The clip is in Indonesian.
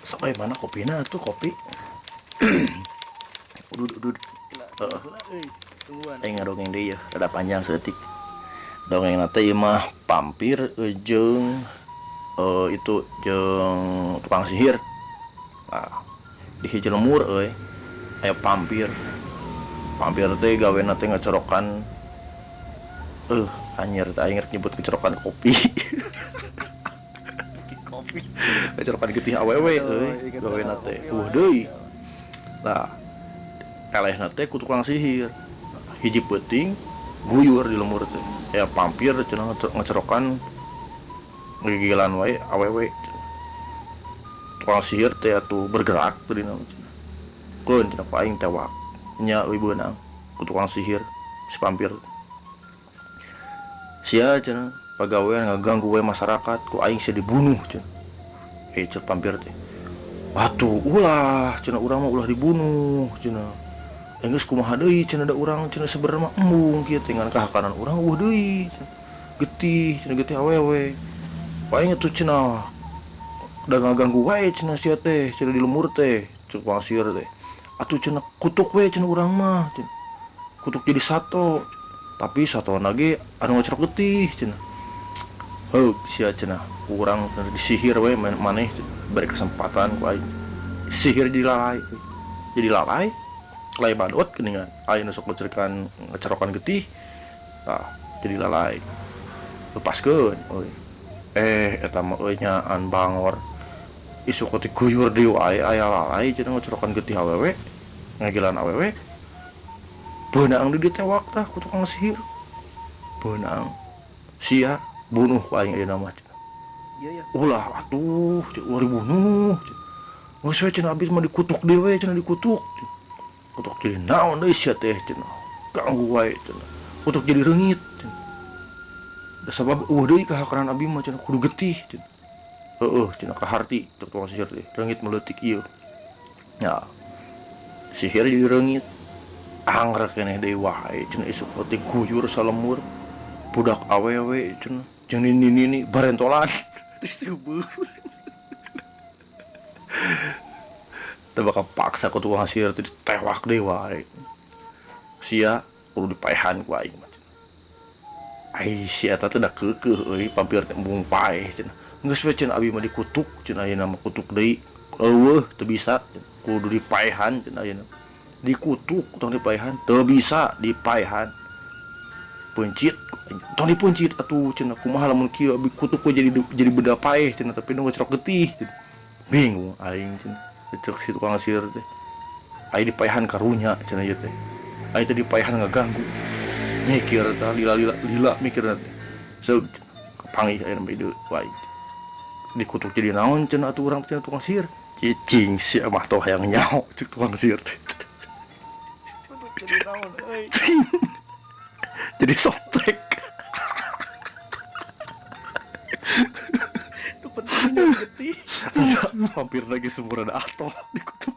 Sok mana kopinya tuh kopi. Udud. Ngadongeng deh ya, rada panjang seetik. Dongeng nate ieu mah pampir jeung itu jeung tukang sihir. Nah, di hiji lemur aya pampir. Pampir teh gawena teh ngacorokan anjir nyebut ngacorokan kopi. Kopi. Ngacorokan getih awewe gawena teh. Deui. Nah, elehna teh ku tukang sihir. Hiji peuting guyur di lemur teh. Ya pampir cenah ngacorokan gigilan wae awewe. Tukang sihir teh atuh bergerak teh dina cenah. Keun cenah ku aing tewak. Nya euy beunang ku tukang sihir si pampir. Sia cenah pagawean ngaganggu we masyarakat ku aing sia dibunuh cenah. Cek pampir teh. Atuh ulah cenah urang mah ulah dibunuh cenah. Enggeus kumaha deui cenah da urang cenah sebenarnya mah embung kieu teh ngan kahakanan urang deui cenah. Getih awewe. Paling atuh cenah da ngaganggu wae cenah sia teh cenah di lemur teh cek tukang sihir teh. Atuh cenah kutuk we cenah urang mah cenah. Kutuk jadi sato. Tapi satona ge anu ngacerok getih cenah. Heug sia cenah urang disihir we maneh beri kesempatan ku aing. Sihir jadi lalai. Jadi lalai badot geuningan ayeuna sok ngacerokan getih. Tah jadi lalai. Lepaskeun euy. Eta mah euy nyaan bangor. Isu kotik guyur di wae aya lalai cenah ngacerokan getih awewe. Ngagilan awewe. Beunang di ditewak tah ku tukang sihir. Beunang sia bunuh ku aing ayeuna mah. Iya ya. Ulah atuh ulah dibunuh. Geus we cenah abis mah dikutuk dewe cenah dikutuk. Kutuk jadi naon deui sia teh cenah. Ganggu wae cenah. Kutuk jadi reungit cenah. Da sabab deui kahakaran abi mah cenah kudu getih cenah. Cenah kaharti tukang sihir teh reungit meleutik ieu. Ya. Sihir jadi reungit. Anggrek keneh deui wae cenah isuk teh guyur salemur. Budak awewe cenah. Jeung nini barentolan teh subuh. Teu bakal paksa ku tukang sihir teh ditewak deui wae. Sia kudu dipaehan ku aing mah. Ai si eta teh da keukeuh euy pampir teh embung paeh cenah. Geus we cenah abi mah dikutuk cenah ayeuna mah kutuk deui. Eueuh teu bisa kudu dipaehan cenah ayeuna. Dikutuk tong dipaehan teu bisa dipaehan. Pencit tong dipencit atuh cenah kumaha lamun kieu abi kutuk we jadi beda paeh cenah tapi nu ngacerok getih cenah. Bingung aing cenah cek si tukang sihir teh. Aing dipaehan karunya cenah ieu teh. Aing teh dipaehan ngaganggu. Mikir tah lila mikirna teh. Seug kepanggih ayeuna mah deui wae. Dikutuk jadi naon cenah atuh urang cenah tukang sihir. Cicing si mah toh hayang nyaho cek tukang sihir teh. Jadi naon euy. Jadi softtek. Itu pentingnya getih. Hampir lagi semburan atoh dikutuk.